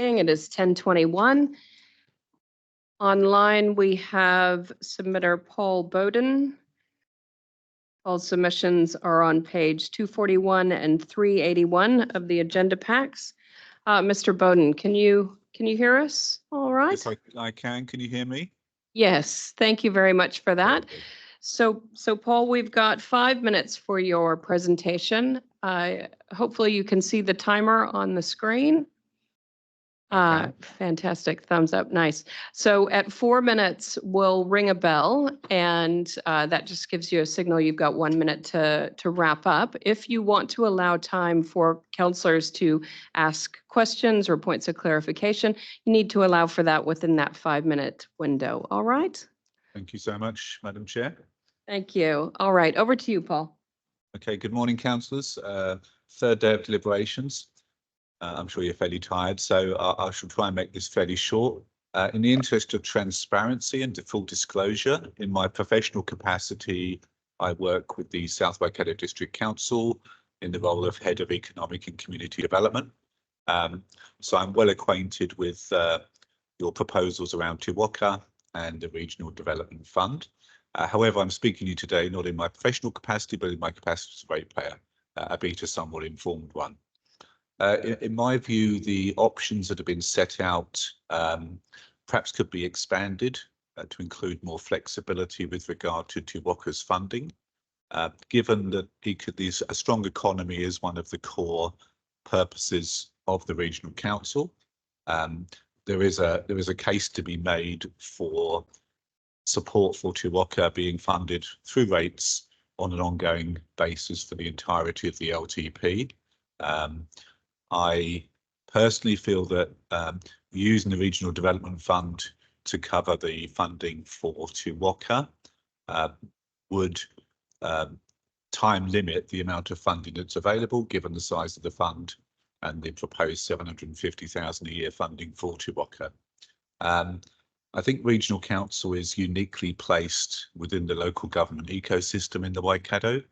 It is 10:21. Online, we have submitter Paul Bowden. All submissions are on page 241 and 381 of the agenda packs. Mr. Bowden, can you hear us? All right. Yes, I can. Can you hear me? Yes, thank you very much for that. So Paul, we've got 5 minutes for your presentation. Hopefully you can see the timer on the screen. Fantastic. Thumbs up. Nice. So at 4 minutes, we'll ring a bell, and that just gives you a signal you've got 1 minute to wrap up. If you want to allow time for councillors to ask questions or points of clarification, you need to allow for that within that 5-minute window. All right? Thank you so much, Madam Chair. Thank you. All right. Over to you, Paul. Okay. Good morning, councillors. Third day of deliberations. I'm sure you're fairly tired, so I shall try and make this fairly short. In the interest of transparency and full disclosure, in my professional capacity, I work with the South Waikato District Council in the role of Head of Economic and Community Development. So I'm well acquainted with your proposals around Te Waka and the Regional Development Fund. However, I'm speaking to you today not in my professional capacity, but in my capacity as a ratepayer, albeit a somewhat informed one. In my view, the options that have been set out perhaps could be expanded to include more flexibility with regard to Te Waka's funding, given that a strong economy is one of the core purposes of the regional council. There is a case to be made for support for Te Waka being funded through rates on an ongoing basis for the entirety of the LTP. I personally feel that using the Regional Development Fund to cover the funding for Te Waka would time limit the amount of funding that's available, given the size of the fund and the proposed 750,000 a year funding for Te Waka. I think Regional Council is uniquely placed within the local government ecosystem in the Waikato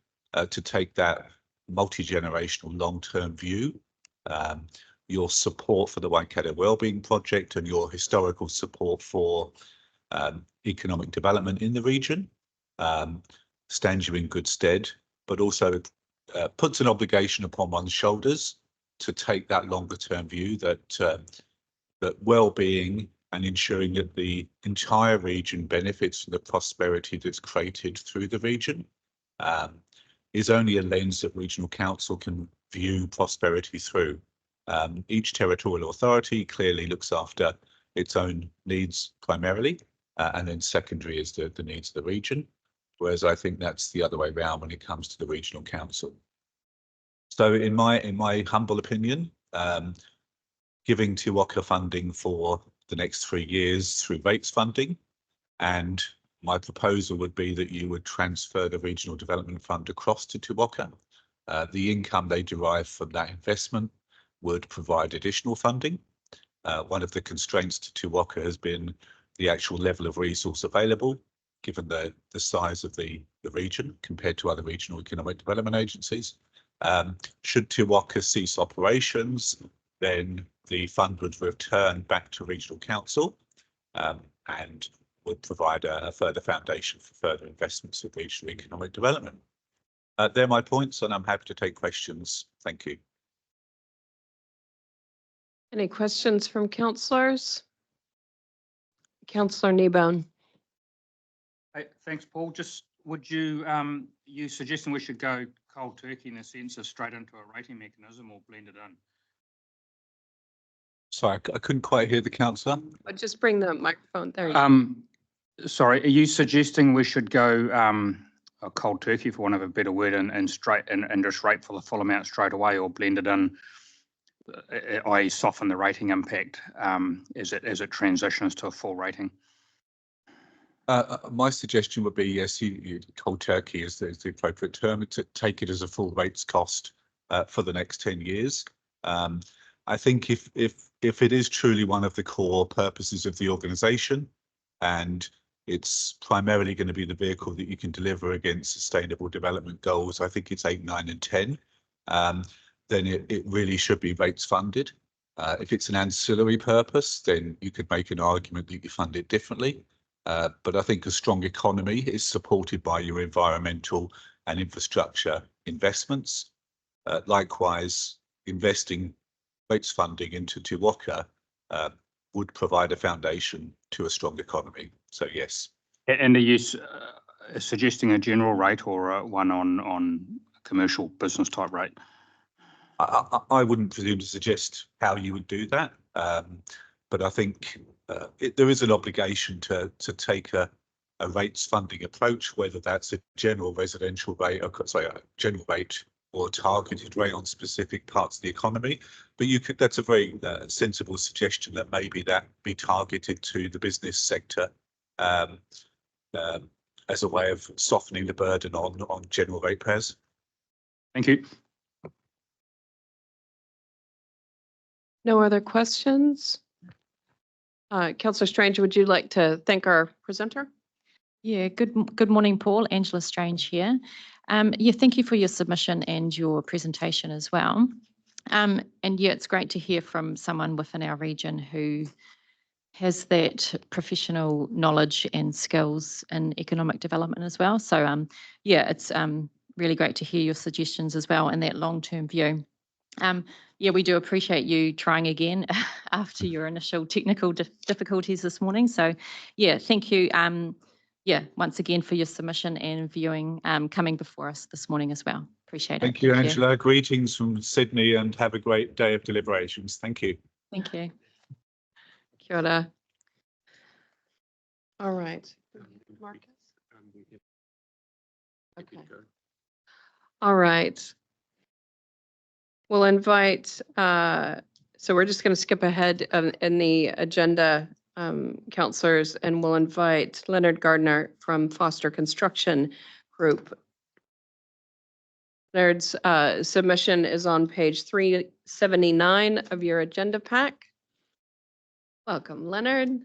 to take that multi-generational long-term view. Your support for the Waikato Wellbeing Project and your historical support for economic development in the region stands you in good stead, but also puts an obligation upon one's shoulders to take that longer term view that well-being and ensuring that the entire region benefits from the prosperity that's created through the region is only a lens that Regional Council can view prosperity through. Each territorial authority clearly looks after its own needs primarily, and then secondary is the needs of the region, whereas I think that's the other way around when it comes to the Regional Council. So in my humble opinion, giving Te Waka funding for the next 3 years through rates funding, and my proposal would be that you would transfer the Regional Development Fund across to Te Waka. The income they derive from that investment would provide additional funding. One of the constraints to Te Waka has been the actual level of resource available, given the size of the region compared to other regional economic development agencies. Should Te Waka cease operations, then the fund would return back to Regional Council and would provide a further foundation for further investments in regional economic development. They're my points, and I'm happy to take questions. Thank you. Any questions from councillors? Councillor Kneebone. Hey, thanks, Paul. Just would you suggesting we should go cold turkey in the sense of straight into a rating mechanism or blend it in? Sorry, I couldn't quite hear the councillor. Just bring the microphone there. Sorry, are you suggesting we should go a cold turkey, for want of a better word, and just rate for the full amount straight away, or blend it in, i.e. soften the rating impact as it transitions to a full rating? My suggestion would be, yes, cold turkey is the appropriate term, to take it as a full rates cost for the next 10 years. I think if it is truly one of the core purposes of the organisation, and it's primarily going to be the vehicle that you can deliver against sustainable development goals, I think it's 8, 9 and 10, then it really should be rates funded. If it's an ancillary purpose, then you could make an argument that you fund it differently. But I think a strong economy is supported by your environmental and infrastructure investments. Likewise, investing rates funding into Te Waka would provide a foundation to a strong economy. So yes. And are you suggesting a general rate or one on commercial business type rate? I wouldn't presume to suggest how you would do that, but I think there is an obligation to take a rates funding approach, whether that's a general residential rate, or sorry, a general rate or a targeted rate on specific parts of the economy. But you could, that's a very sensible suggestion that maybe that be targeted to the business sector as a way of softening the burden on general ratepayers. Thank you. No other questions? Councillor Strange, would you like to thank our presenter? Yeah, good morning, Paul. Angela Strange here. Yeah, thank you for your submission and your presentation as well. And yeah, it's great to hear from someone within our region who has that professional knowledge and skills in economic development as well. So yeah, it's really great to hear your suggestions as well and that long-term view. Yeah, we do appreciate you trying again after your initial technical difficulties this morning. So yeah, thank you. Yeah, once again for your submission and viewing coming before us this morning as well. Appreciate it. Thank you, Angela. Greetings from Sydney and have a great day of deliberations. Thank you. Thank you. Kia ora. All right. Marcus? Okay. All right. We'll invite, so we're just going to skip ahead in the agenda, councillors, and we'll invite Leonard Gardner from Foster Construction Group. Leonard's submission is on page 379 of your agenda pack. Welcome, Leonard.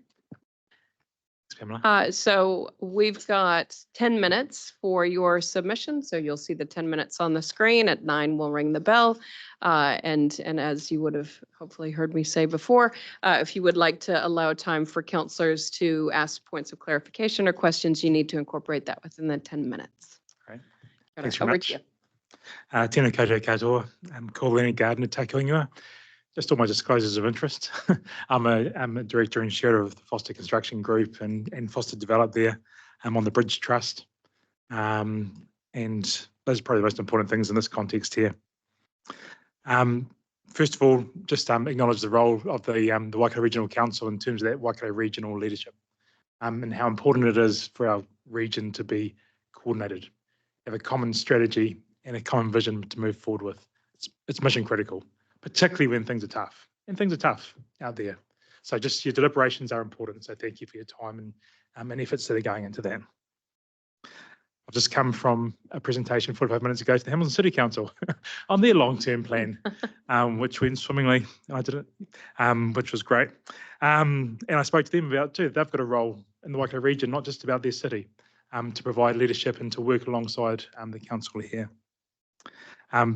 So we've got 10 minutes for your submission. So you'll see the 10 minutes on the screen. At 9, we'll ring the bell. And as you would have hopefully heard me say before, if you would like to allow time for councillors to ask points of clarification or questions, you need to incorporate that within the 10 minutes. Great. Thanks Over very to much. you. Tēnā koutou katoa. I'm called Leonard Gardner, Take Ingoa. Just all my disclosures of interest. I'm a director and chair of the Foster Construction Group and Foster Develop there. I'm on the Bridge Trust. And those are probably the most important things in this context here. First of all, just acknowledge the role of the Waikato Regional Council in terms of that Waikato regional leadership and how important it is for our region to be coordinated, have a common strategy and a common vision to move forward with. It's mission critical, particularly when things are tough, and things are tough out there. So just your deliberations are important. So thank you for your time and efforts that are going into that. I've just come from a presentation 45 minutes ago to the Hamilton City Council on their long-term plan, which went swimmingly. I did it, which was great. And I spoke to them about too. They've got a role in the Waikato region, not just about their city, to provide leadership and to work alongside the council here.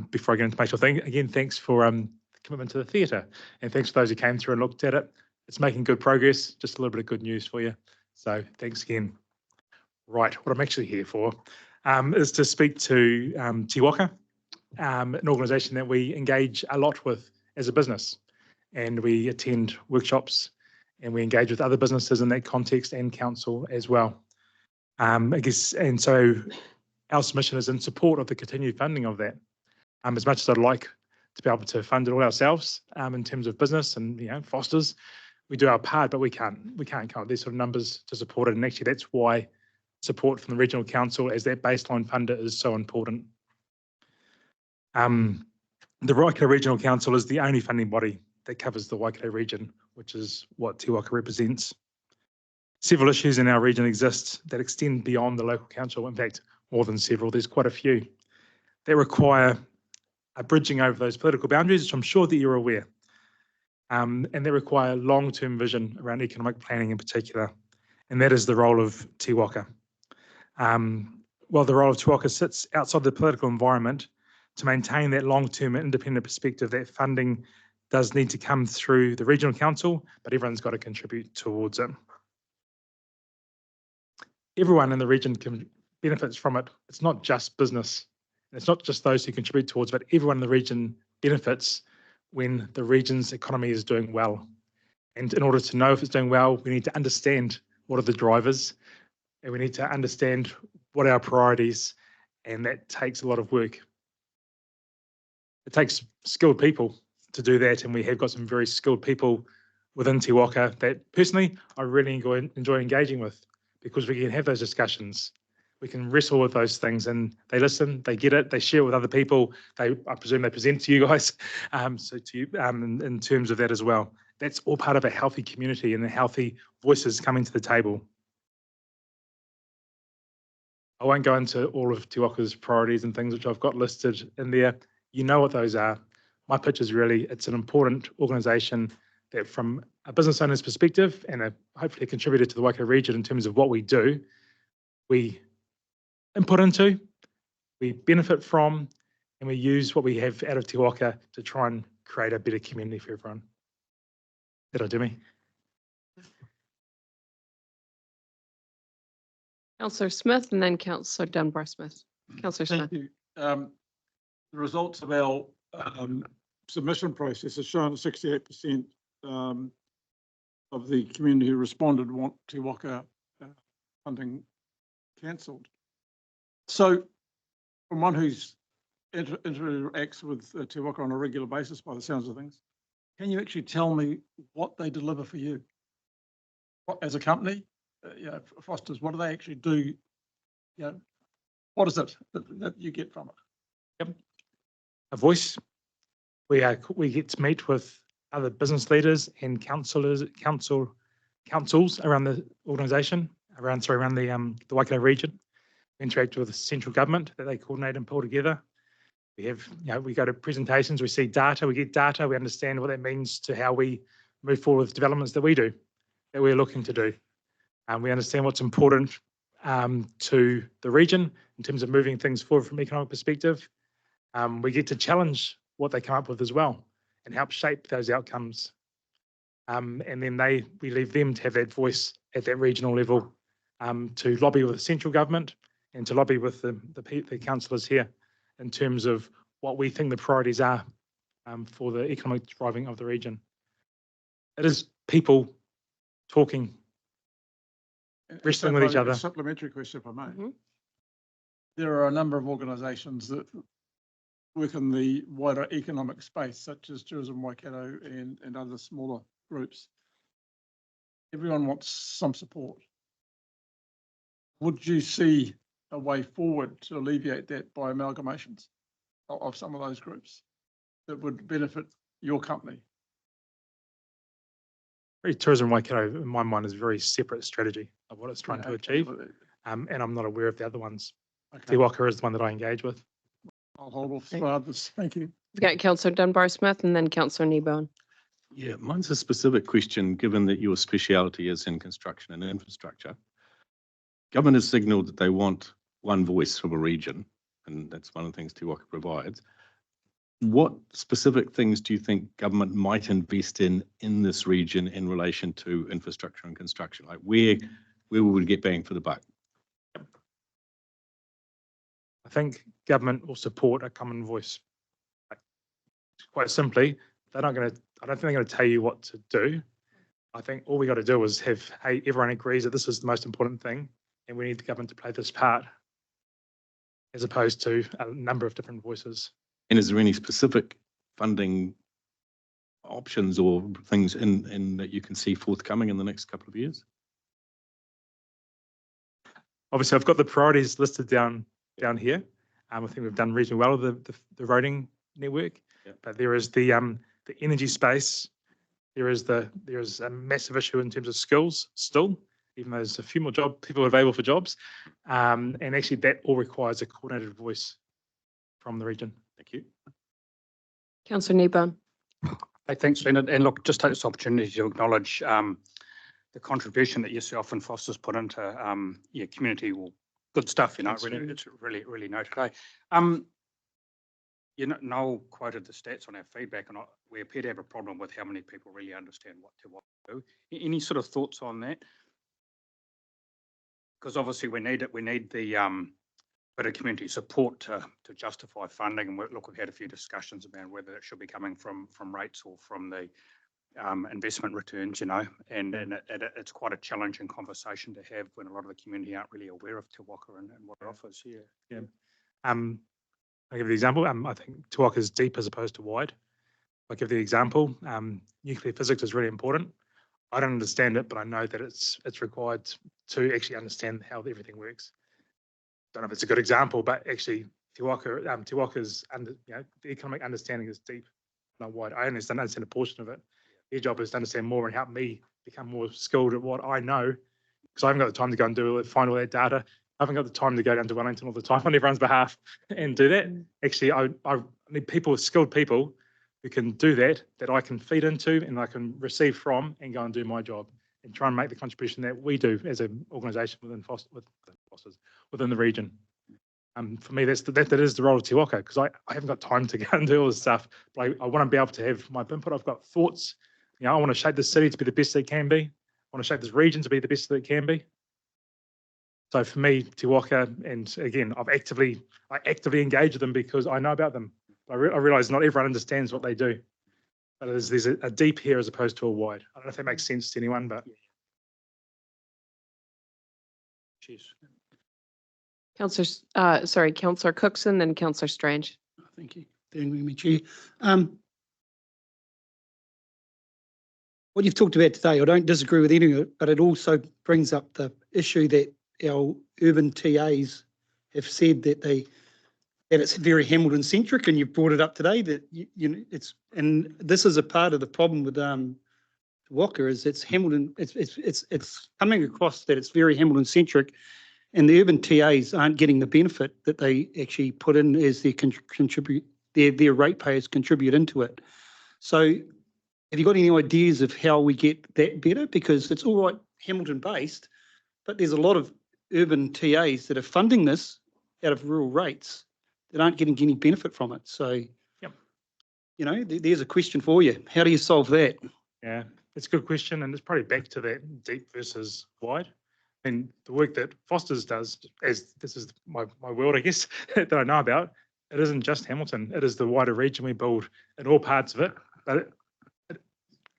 Before I get into my thing, again, thanks for the commitment to the theatre, and thanks for those who came through and looked at it. It's making good progress. Just a little bit of good news for you. So thanks again. Right, what I'm actually here for is to speak to Te Waka, an organisation that we engage a lot with as a business, and we attend workshops and we engage with other businesses in that context and council as well. I guess, and so our submission is in support of the continued funding of that. As much as I'd like to be able to fund it all ourselves in terms of business and Fosters, we do our part, but we can't come up with these sort of numbers to support it. And actually, that's why support from the regional council as that baseline funder is so important. The Waikato Regional Council is the only funding body that covers the Waikato region, which is what Te Waka represents. Several issues in our region exist that extend beyond the local council. In fact, more than several, there's quite a few that require a bridging over those political boundaries, which I'm sure that you're aware. And they require long-term vision around economic planning in particular. And that is the role of Te Waka. While the role of Te Waka sits outside the political environment to maintain that long-term independent perspective, that funding does need to come through the regional council, but everyone's got to contribute towards it. Everyone in the region can benefits from it. It's not just business. It's not just those who contribute towards it, but everyone in the region benefits when the region's economy is doing well. And in order to know if it's doing well, we need to understand what are the drivers, and we need to understand what are our priorities, and that takes a lot of work. It takes skilled people to do that, and we have got some very skilled people within Te Waka that personally I really enjoy engaging with, because we can have those discussions. We can wrestle with those things, and they listen, they get it, they share it with other people. I presume they present to you guys, so to you in terms of that as well. That's all part of a healthy community and the healthy voices coming to the table. I won't go into all of Te Waka's priorities and things which I've got listed in there. You know what those are. My pitch is really, it's an important organisation that from a business owner's perspective and hopefully a contributor to the Waikato region in terms of what we do, we input into, we benefit from, and we use what we have out of Te Waka to try and create a better community for everyone. Did I do me? Councillor Smith and then Councillor Dunbar-Smith. Councillor Smith. Thank you. The results of our submission process has shown that 68% of the community who responded want Te Waka funding cancelled. So, from one who's interacts with Te Waka on a regular basis, by the sounds of things, can you actually tell me what they deliver for you? What, as a company, Foster's, what do they actually do? What is it that you get from it? Yep. A voice. We get to meet with other business leaders and councils around the organisation, around the Waikato region. We interact with the central government that they coordinate and pull together. We have, we go to presentations, we see data, we get data, we understand what that means to how we move forward with developments that we do, that we're looking to do. We understand what's important to the region in terms of moving things forward from an economic perspective. We get to challenge what they come up with as well and help shape those outcomes. And then we leave them to have that voice at that regional level to lobby with the central government and to lobby with the councillors here in terms of what we think the priorities are for the economic driving of the region. It is people talking, wrestling with each other. A supplementary question, if I may. Mm-hmm. There are a number of organisations that work in the wider economic space, such as Tourism Waikato and other smaller groups. Everyone wants some support. Would you see a way forward to alleviate that by amalgamations of some of those groups that would benefit your company? Tourism Waikato, in my mind, is a very separate strategy of what it's trying to achieve, and I'm not aware of the other ones. Okay. Te Waka is the one that I engage with. I'll hold off for others. Thank you. We've got Councillor Dunbar-Smith and then Councillor Kneebone. Yeah, mine's a specific question, given that your speciality is in construction and infrastructure. Government has signalled that they want one voice from a region, and that's one of the things Te Waka provides. What specific things do you think government might invest in this region in relation to infrastructure and construction? Like where would we get bang for the buck? I think government will support a common voice. Quite simply, I don't think they're going to tell you what to do. I think all we got to do is have, hey, everyone agrees that this is the most important thing, and we need the government to play this part, as opposed to a number of different voices. And is there any specific funding options or things in that you can see forthcoming in the next couple of years? Obviously, I've got the priorities listed down here. I think we've done reasonably well with the roading network, but there is the energy space. There is a massive issue in terms of skills still, even though there's a few more people available for jobs, and actually that all requires a coordinated voice from the region. Thank you. Councillor Kneebone. Hey, thanks, Leonard. And look, just take this opportunity to acknowledge the contribution that yourself and Foster's put into your community. Well, good stuff, it's really noted. Noel quoted the stats on our feedback, and we appear to have a problem with how many people really understand what Te Waka do. Any sort of thoughts on that? Because obviously we need it. We need the bit of community support to justify funding. And we've had a few discussions about whether it should be coming from rates or from the investment returns, and it's quite a challenging conversation to have when a lot of the community aren't really aware of Te Waka and what it offers. Yeah. I'll give you the example. I think Te Waka is deep as opposed to wide. I'll give the example. Nuclear physics is really important. I don't understand it, but I know that it's required to actually understand how everything works. Don't know if it's a good example, but actually Te Waka's the economic understanding is deep, not wide. I understand a portion of it. Their job is to understand more and help me become more skilled at what I know, because I haven't got the time to go and find all that data. I haven't got the time to go down to Wellington all the time on everyone's behalf and do that. Actually, I need skilled people who can do that I can feed into and I can receive from and go and do my job and try and make the contribution that we do as an organisation within the region. For me, that is the role of Te Waka, because I haven't got time to go and do all this stuff, but I want to be able to have my input. I've got thoughts. I want to shape this city to be the best that it can be. I want to shape this region to be the best that it can be. So for me, Te Waka, and again, I actively engage with them because I know about them. I realise not everyone understands what they do, but there's a deep here as opposed to a wide. I don't know if that makes sense to anyone, but. Cheers. Councillor Cookson, then Councillor Strange. Thank you. Thank you, Chair. What you've talked about today, I don't disagree with any of it, but it also brings up the issue that our urban TAs have said that it's very Hamilton centric, and you've brought it up today that and this is a part of the problem with Te Waka is it's Hamilton. It's coming across that it's very Hamilton centric, and the urban TAs aren't getting the benefit that they actually put in as their ratepayers contribute into it. So, have you got any ideas of how we get that better? Because it's all right Hamilton based, but there's a lot of urban TAs that are funding this out of rural rates that aren't getting any benefit from it. So, yep. There's a question for you. How do you solve that? Yeah, it's a good question, and it's probably back to that deep versus wide. And the work that Foster's does, as this is my world, I guess, that I know about, it isn't just Hamilton. It is the wider region we build in all parts of it. But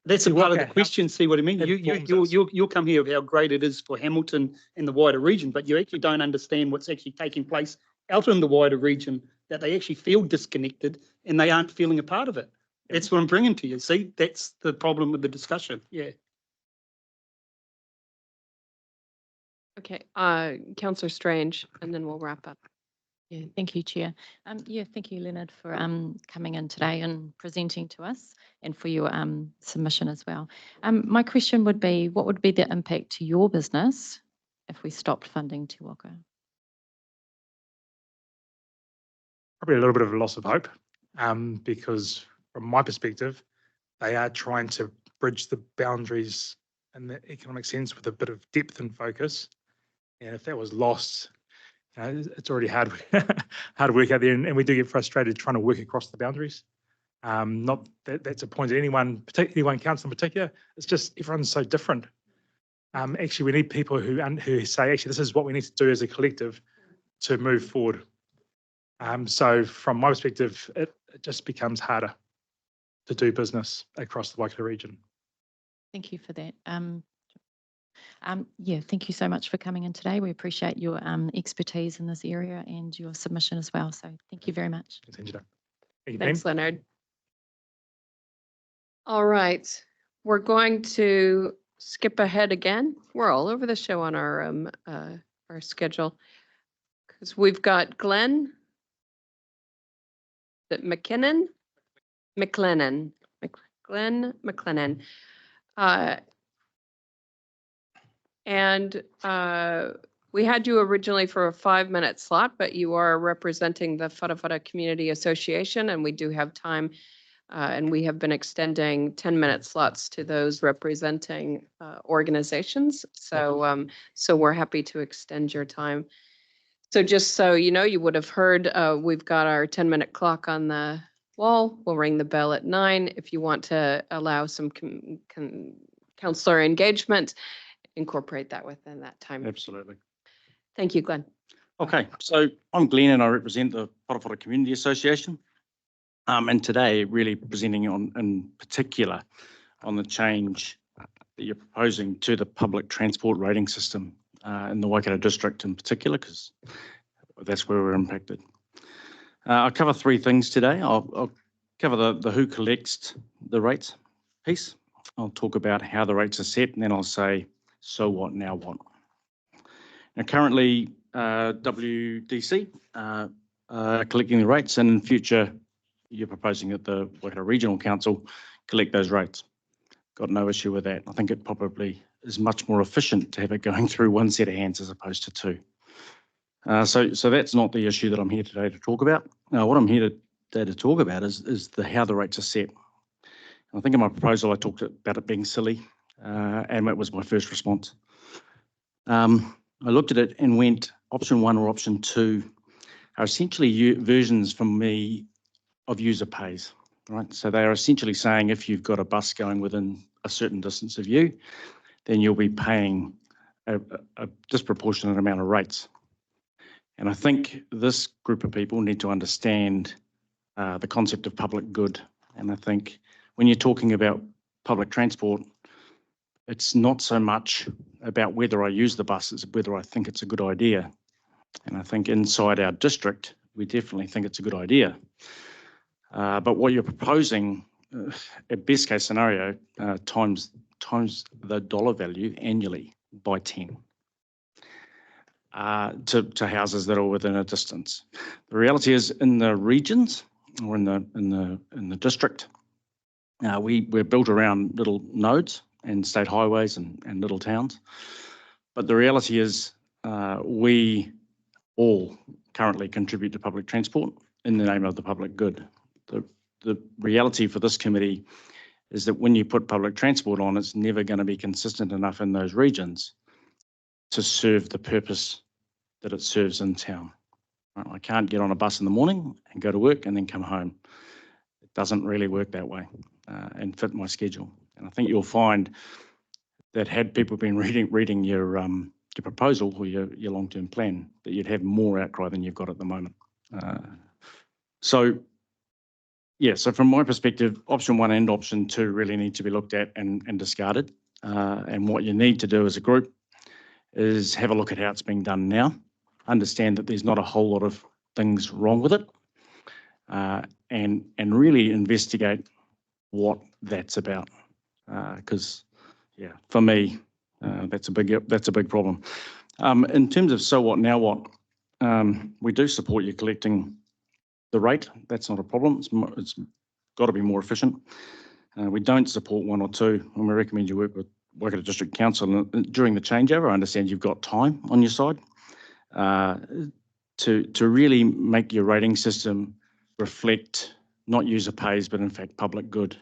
that's a part of the question. See what I mean? You'll come here of how great it is for Hamilton and the wider region, but you actually don't understand what's actually taking place out in the wider region, that they actually feel disconnected and they aren't feeling a part of it. That's what I'm bringing to you. See, that's the problem with the discussion. Yeah. Okay, Councillor Strange, and then we'll wrap up. Yeah, thank you, Chair. Thank you, Leonard, for coming in today and presenting to us, and for your submission as well. My question would be, what would be the impact to your business if we stopped funding Te Waka? Probably a little bit of a loss of hope, because from my perspective, they are trying to bridge the boundaries in the economic sense with a bit of depth and focus. And if that was lost, it's already hard work out there, and we do get frustrated trying to work across the boundaries. Not that that's a point at anyone council in particular. It's just everyone's so different. Actually, we need people who say, actually, this is what we need to do as a collective to move forward. So from my perspective, it just becomes harder to do business across the Waikato region. Thank you for that. Thank you so much for coming in today. We appreciate your expertise in this area and your submission as well. So thank you very much. Thanks, Leonard. All right, we're going to skip ahead again. We're all over the show on our schedule, because we've got Glenn, Mclennan, and we had you originally for a 5-minute slot, but you are representing the Whatawhata Community Association, and we do have time, and we have been extending 10-minute slots to those representing organizations. So, so we're happy to extend your time. So just so you know, you would have heard, we've got our 10-minute clock on the wall. We'll ring the bell at 9. If you want to allow some councillor engagement, incorporate that within that time. Absolutely. Thank you, Glenn. Okay, so I'm Glenn and I represent the Whatawhata Community Association. And today really presenting on, in particular, on the change that you're proposing to the public transport rating system in the Waikato district in particular, because that's where we're impacted. I'll cover 3 things today. I'll cover the who collects the rates piece. I'll talk about how the rates are set, and then I'll say, so what, now what? Now, currently, WDC collecting the rates, and in future, you're proposing that the Waikato Regional Council collect those rates. Got no issue with that. I think it probably is much more efficient to have it going through one set of hands as opposed to 2. So that's not the issue that I'm here today to talk about. What I'm here today to talk about is how the rates are set. I think in my proposal I talked about it being silly, and that was my first response. I looked at it and went, option 1 or option 2 are essentially versions from me of user pays, right? So they are essentially saying if you've got a bus going within a certain distance of you, then you'll be paying a disproportionate amount of rates. And I think this group of people need to understand the concept of public good. And I think when you're talking about public transport, it's not so much about whether I use the bus, it's whether I think it's a good idea. And I think inside our district, we definitely think it's a good idea. But what you're proposing, at best case scenario, times the dollar value annually by 10 to houses that are within a distance. The reality is, in the regions or in the district, we're built around little nodes and state highways and little towns. But the reality is, we all currently contribute to public transport in the name of the public good. The reality for this committee is that when you put public transport on, it's never going to be consistent enough in those regions to serve the purpose that it serves in town. I can't get on a bus in the morning and go to work and then come home. It doesn't really work that way and fit my schedule. And I think you'll find that had people been reading your proposal or your long-term plan, that you'd have more outcry than you've got at the moment. So from my perspective, option 1 and option 2 really need to be looked at and discarded. And what you need to do as a group is have a look at how it's being done now, understand that there's not a whole lot of things wrong with it, and really investigate what that's about. Because, for me, that's a big problem. In terms of so what, now what, we do support you collecting the rate. That's not a problem. It's got to be more efficient. We don't support 1 or 2, and we recommend you work with Waikato District Council. And during the changeover, I understand you've got time on your side to really make your rating system reflect not user pays, but in fact public good.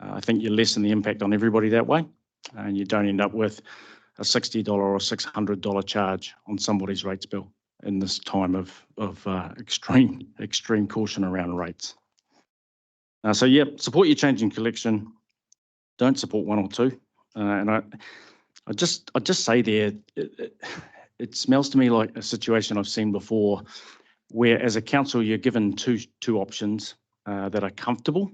I think you lessen the impact on everybody that way, and you don't end up with a $60 or $600 charge on somebody's rates bill in this time of extreme caution around rates. Support your change in collection. Don't support 1 or 2. And I just say there, it smells to me like a situation I've seen before, where as a council you're given two options that are comfortable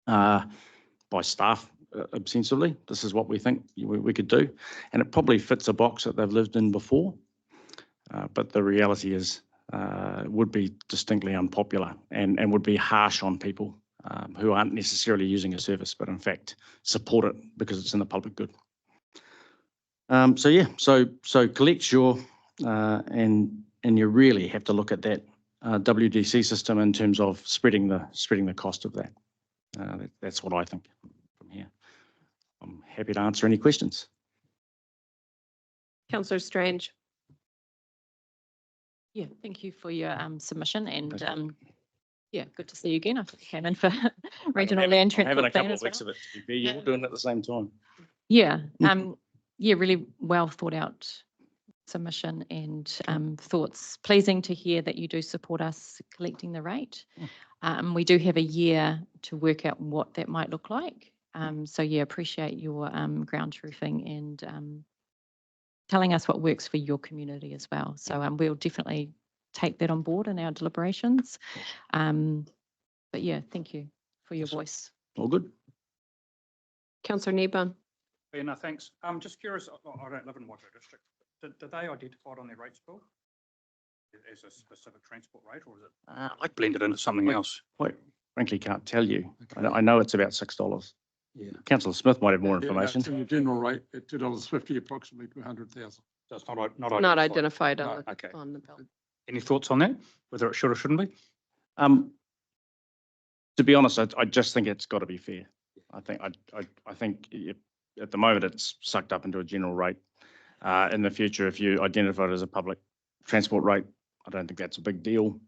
by staff ostensibly. This is what we think we could do, and it probably fits a box that they've lived in before. But the reality is, would be distinctly unpopular and would be harsh on people who aren't necessarily using a service, but in fact support it because it's in the public good. So collect your, and you really have to look at that WDC system in terms of spreading the cost of that. That's what I think from here. I'm happy to answer any questions. Councillor Strange. Yeah, thank you for your submission, and good to see you again. I think you came in for regional land transport. Having a couple of weeks of it, to be fair, you're all doing it at the same time. Yeah, really well thought out submission and thoughts. Pleasing to hear that you do support us collecting the rate. We do have a year to work out what that might look like. So yeah, appreciate your ground truthing and telling us what works for your community as well. So we'll definitely take that on board in our deliberations. But yeah, thank you for your voice. All good. Councillor Kneebone. Yeah, no, thanks. I'm just curious, I don't live in Waikato district. Did they identify it on their rates bill as a specific transport rate, or is it like blended into something else? Quite frankly, can't tell you. Okay. I know it's about $6. Yeah. Councillor Smith might have more Yeah, no, information. it's in the general rate at $2.50 approximately per 100,000. So it's not Not identified No, okay. on the bill. Any thoughts on that? Whether it should or shouldn't be? To be honest, I just think it's got to be fair. I think at the moment it's sucked up into a general rate. In the future, if you identify it as a public transport rate, I don't think that's a big deal.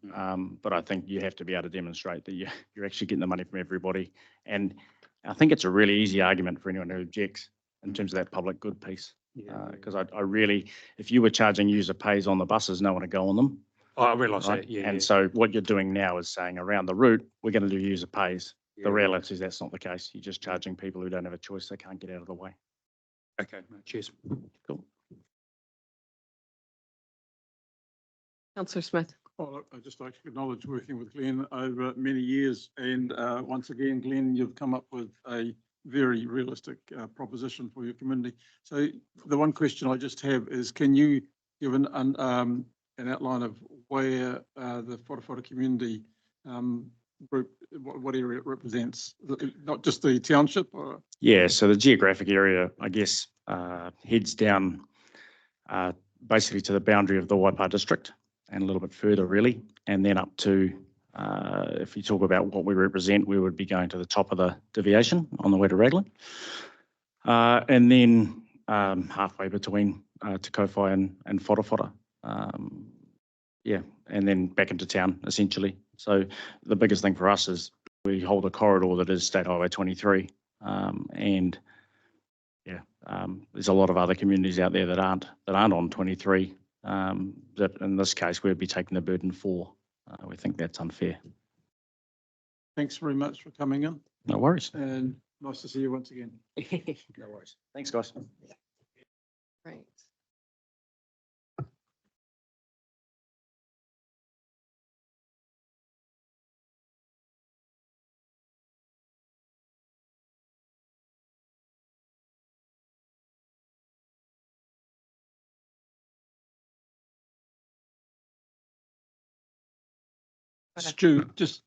But I think you have to be able to demonstrate that you're actually getting the money from everybody. And I think it's a really easy argument for anyone who objects in terms of that public good piece. Because I really, if you were charging user pays on the buses, no one would go on them. I realise Right? that, yeah. And so what you're doing now is saying around the route, we're going to do user pays. Yeah. The reality is that's not the case. You're just charging people who don't have a choice. They can't get out of the way. Okay, cheers. Cool. Councillor Smith. Well, I'd just like to acknowledge working with Glenn over many years. And once again, Glenn, you've come up with a very realistic proposition for your community. So the one question I just have is, can you give an outline of where the Whatawhata community group, what area it represents, not just the township? Or? Yeah, so the geographic area, I guess, heads down basically to the boundary of the Waipa district and a little bit further really, and then up to, if you talk about what we represent, we would be going to the top of the deviation on the way to Raglan. And then halfway between Te Kowhai and Whatawhata. Yeah, and then back into town essentially. So the biggest thing for us is we hold a corridor that is State Highway 23. And yeah, there's a lot of other communities out there that aren't on 23. That in this case we'd be taking the burden for. We think that's unfair. Thanks very much for coming in. No worries. And nice to see you once again. No worries. Thanks, guys. Right. Stu, just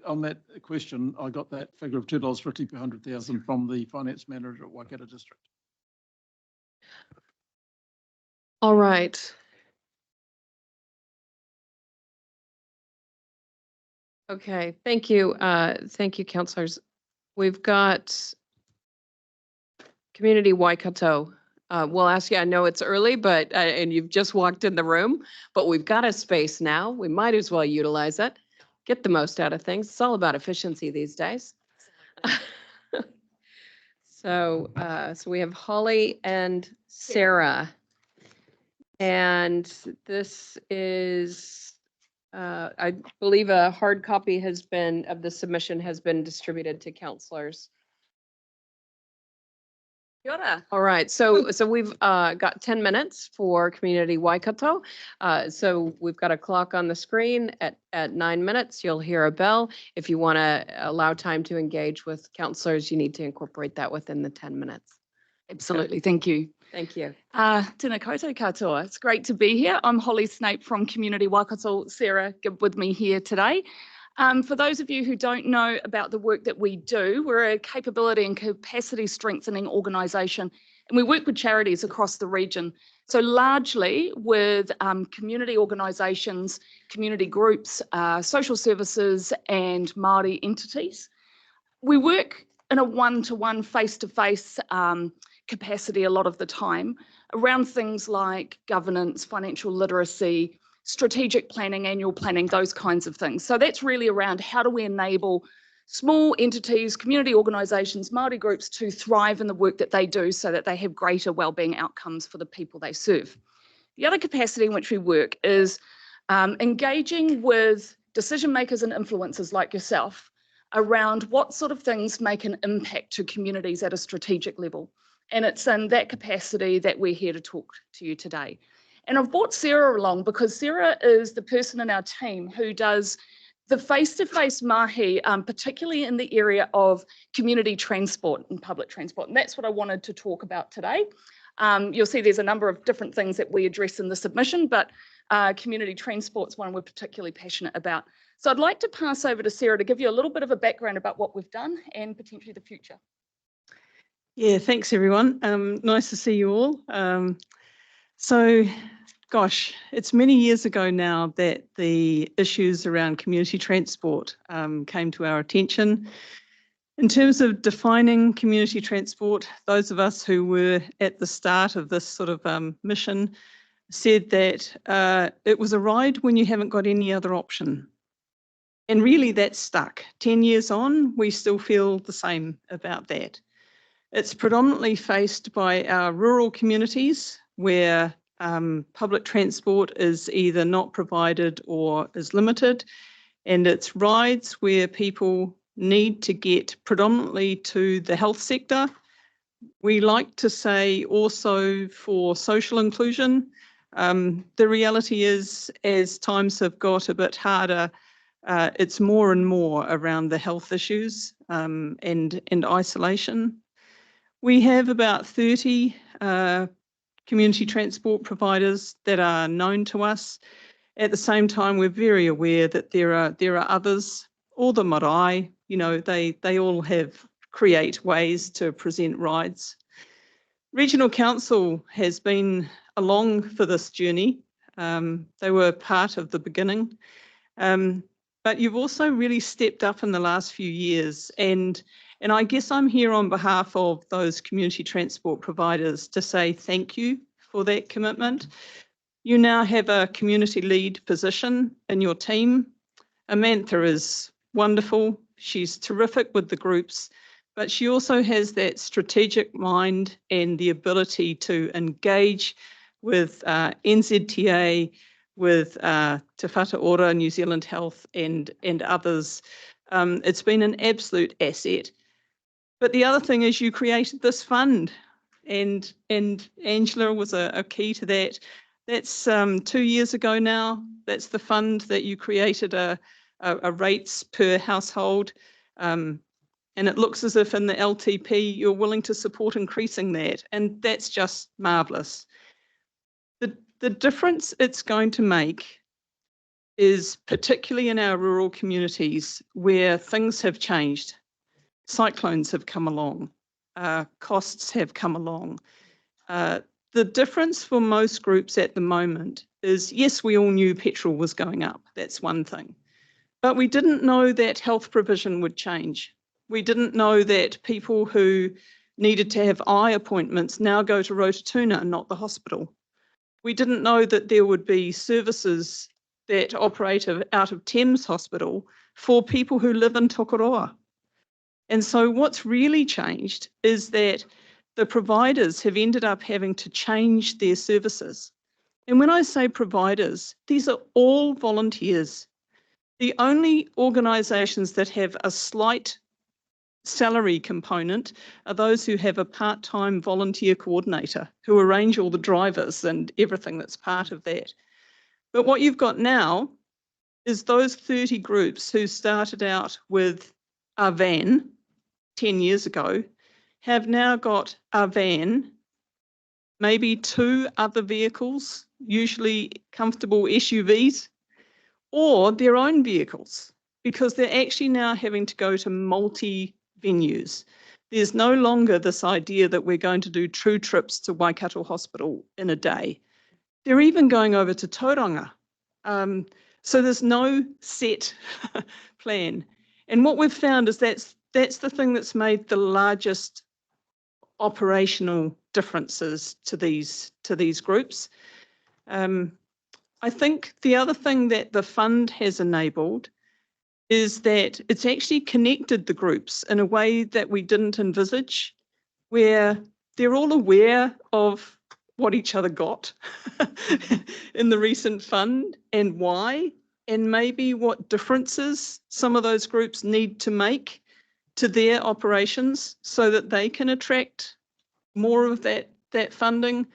on that question, I got that figure of $2.50 per 100,000 from the finance manager at Waikato district. All right. Okay, thank you. Thank you, councillors. We've got Community Waikato. We'll ask you, I know it's early, but, and you've just walked in the room, but we've got a space now. We might as well utilize it, get the most out of things. It's all about efficiency these days. So we have Holly and Sarah. And this is, I believe a hard copy of the submission has been distributed to councillors. Kia ora. All right, so we've got 10 minutes for Community Waikato. So we've got a clock on the screen at 9 minutes. You'll hear a bell. If you want to allow time to engage with councillors, you need to incorporate that within the 10 minutes. Absolutely, thank you. Thank you. Tēnā koutou katoa. It's great to be here. I'm Holly Snape from Community Waikato. Sarah Gibb with me here today. For those of you who don't know about the work that we do, we're a capability and capacity strengthening organisation, and we work with charities across the region. So largely with community organisations, community groups, social services and Māori entities. We work in a one-to-one, face-to-face capacity a lot of the time around things like governance, financial literacy, strategic planning, annual planning, those kinds of things. So that's really around how do we enable small entities, community organisations, Māori groups to thrive in the work that they do so that they have greater wellbeing outcomes for the people they serve. The other capacity in which we work is engaging with decision makers and influencers like yourself around what sort of things make an impact to communities at a strategic level. And it's in that capacity that we're here to talk to you today. And I've brought Sarah along because Sarah is the person in our team who does the face-to-face mahi, particularly in the area of community transport and public transport. And that's what I wanted to talk about today. You'll see there's a number of different things that we address in the submission, but community transport's one we're particularly passionate about. So I'd like to pass over to Sarah to give you a little bit of a background about what we've done and potentially the future. Yeah, thanks everyone. Nice to see you all. Gosh, it's many years ago now that the issues around community transport came to our attention. In terms of defining community transport, those of us who were at the start of this sort of mission said that it was a ride when you haven't got any other option. And really that's stuck. 10 years on, we still feel the same about that. It's predominantly faced by our rural communities where public transport is either not provided or is limited, and it's rides where people need to get predominantly to the health sector. We like to say also for social inclusion. The reality is, as times have got a bit harder, it's more and more around the health issues and isolation. We have about 30 community transport providers that are known to us. At the same time, we're very aware that there are others, all the marae, you know, they all create ways to present rides. Regional Council has been along for this journey. They were part of the beginning, but you've also really stepped up in the last few years, and I guess I'm here on behalf of those community transport providers to say thank you for that commitment. You now have a community lead position in your team. Amantha is wonderful. She's terrific with the groups, but she also has that strategic mind and the ability to engage with NZTA, with Te Whatu Ora, New Zealand Health and others. It's been an absolute asset. But the other thing is you created this fund, and Angela was a key to that. That's 2 years ago now. That's the fund that you created a rates per household. And it looks as if in the LTP you're willing to support increasing that, and that's just marvellous. The difference it's going to make is particularly in our rural communities where things have changed. Cyclones have come along, costs have come along. The difference for most groups at the moment is, yes, we all knew petrol was going up, that's one thing. But we didn't know that health provision would change. We didn't know that people who needed to have eye appointments now go to Rotorua and not the hospital. We didn't know that there would be services that operate out of Thames Hospital for people who live in Tokoroa. And so what's really changed is that the providers have ended up having to change their services. And when I say providers, these are all volunteers. The only organisations that have a slight salary component are those who have a part-time volunteer coordinator who arrange all the drivers and everything that's part of that. But what you've got now is those 30 groups who started out with a van 10 years ago have now got a van, maybe 2 other vehicles, usually comfortable SUVs, or their own vehicles, because they're actually now having to go to multi-venues. There's no longer this idea that we're going to do 2 trips to Waikato Hospital in a day. They're even going over to Tauranga. So there's no set plan. And what we've found is that's the thing that's made the largest operational differences to these groups. I think the other thing that the fund has enabled is that it's actually connected the groups in a way that we didn't envisage, where they're all aware of what each other got in the recent fund and why, and maybe what differences some of those groups need to make to their operations so that they can attract more of that funding.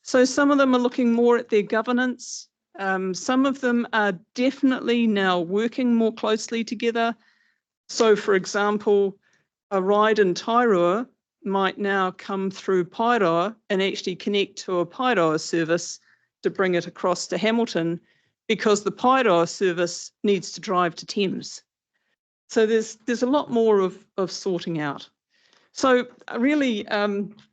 So some of them are looking more at their governance. Some of them are definitely now working more closely together. So for example, a ride in Tairua might now come through Pairoa and actually connect to a Pairoa service to bring it across to Hamilton, because the Pairoa service needs to drive to Thames. So there's a lot more of sorting out. So really,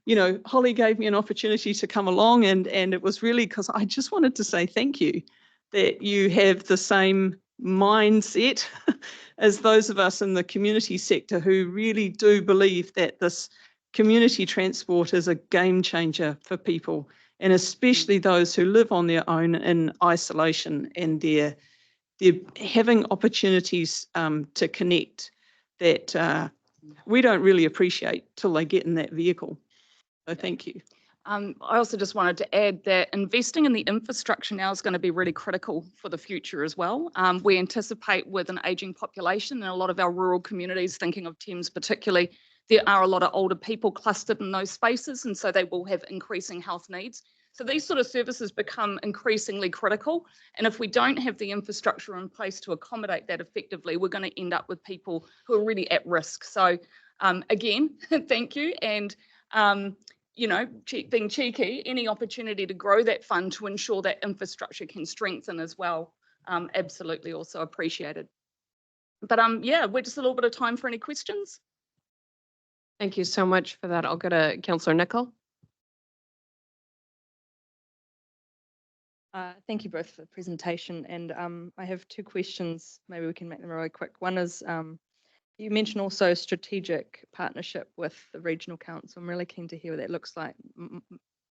you know, Holly gave me an opportunity to come along, and it was really because I just wanted to say thank you that you have the same mindset as those of us in the community sector who really do believe that this community transport is a game changer for people, and especially those who live on their own in isolation, and they're having opportunities to connect that we don't really appreciate till they get in that vehicle. So thank you. I also just wanted to add that investing in the infrastructure now is going to be really critical for the future as well. We anticipate with an ageing population in a lot of our rural communities, thinking of Thames particularly, there are a lot of older people clustered in those spaces, and so they will have increasing health needs. So these sort of services become increasingly critical. And if we don't have the infrastructure in place to accommodate that effectively, we're going to end up with people who are really at risk. So again, thank you. And, you know, being cheeky, any opportunity to grow that fund to ensure that infrastructure can strengthen as well, absolutely also appreciated. But yeah, we're just a little bit of time for any questions. Thank you so much for that. I'll go to Councillor Nicol. Thank you both for the presentation, and I have two questions. Maybe we can make them really quick. One is, you mentioned also strategic partnership with the regional council. I'm really keen to hear what that looks like,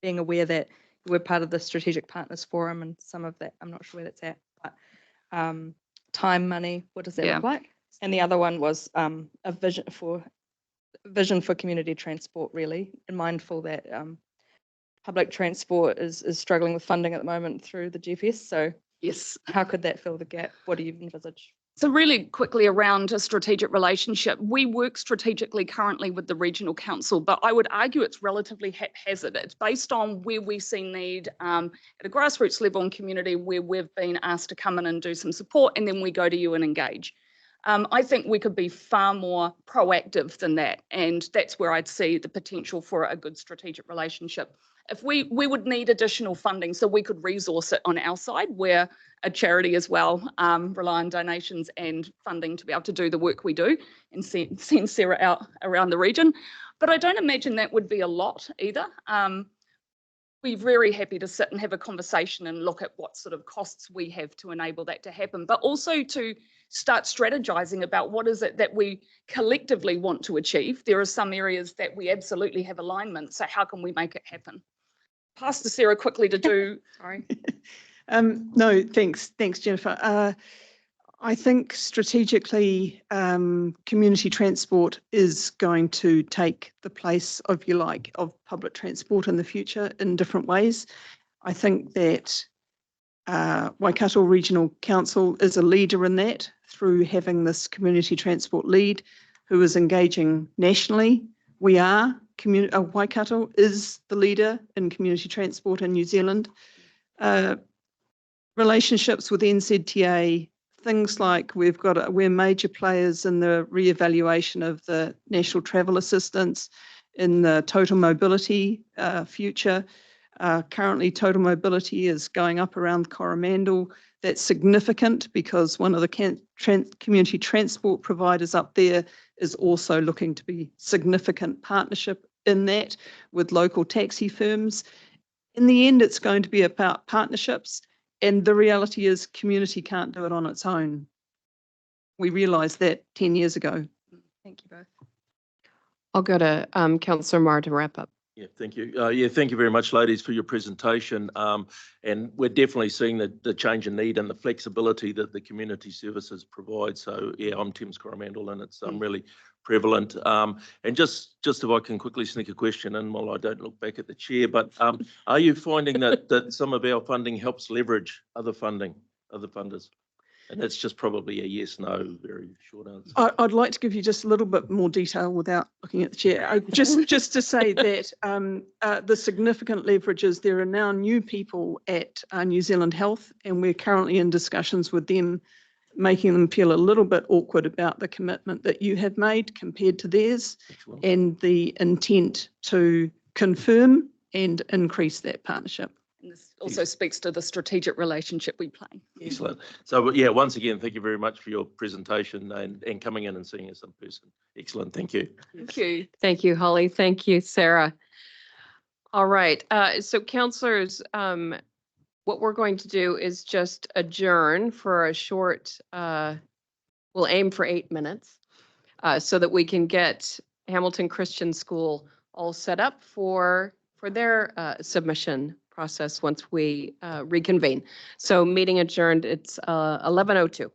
being aware that we're part of the Strategic Partners Forum, and some of that, I'm not sure where that's at, but time, money, what does that look like? And the other one was a vision for community transport, really, and mindful that public transport is struggling with funding at the moment through the GFS. So yes, how could that fill the gap? What do you envisage? So really quickly around a strategic relationship, we work strategically currently with the regional council, but I would argue it's relatively haphazard. It's based on where we see need at a grassroots level in community where we've been asked to come in and do some support, and then we go to you and engage. I think we could be far more proactive than that, and that's where I'd see the potential for a good strategic relationship. If we would need additional funding, so we could resource it on our side. We're a charity as well, rely on donations and funding to be able to do the work we do and send Sarah out around the region. But I don't imagine that would be a lot either. We're very happy to sit and have a conversation and look at what sort of costs we have to enable that to happen, but also to start strategizing about what is it that we collectively want to achieve. There are some areas that we absolutely have alignment, so how can we make it happen? Pass to Sarah quickly to do, sorry. No, thanks, Jennifer. I think strategically, community transport is going to take the place, if you like, of public transport in the future in different ways. I think that Waikato Regional Council is a leader in that through having this community transport lead who is engaging nationally. We are, Waikato is the leader in community transport in New Zealand. Relationships with NZTA, things like we're major players in the re-evaluation of the National Travel Assistance, in the total mobility future. Currently, total mobility is going up around Coromandel. That's significant because one of the community transport providers up there is also looking to be significant partnership in that with local taxi firms. In the end, it's going to be about partnerships, and the reality is community can't do it on its own. We realised that 10 years ago. Thank you both. I'll go to Councillor Marr to wrap up. Yeah, thank you. Thank you very much, ladies, for your presentation. And we're definitely seeing the change in need and the flexibility that the community services provide. So yeah, I'm Thames Coromandel, and it's really prevalent. And just if I can quickly sneak a question in while I don't look back at the chair, but are you finding that some of our funding helps leverage other funders? And that's just probably a yes, no, very short answer. I'd like to give you just a little bit more detail without looking at the chair. Just to say that the significant leverage is there are now new people at New Zealand Health, and we're currently in discussions with them, making them feel a little bit awkward about the commitment that you have made compared to theirs. Excellent. And the intent to confirm and increase that partnership. And this also speaks to the strategic relationship we play. Excellent. So yeah, once again, thank you very much for your presentation and coming in and seeing us in person. Excellent. Thank you. Thank you. Thank you, Holly. Thank you, Sarah. All right. So councillors, what we're going to do is just adjourn for a short, we'll aim for 8 minutes so that we can get Hamilton Christian School all set up for their submission process once we reconvene. So meeting adjourned, it's 11:02.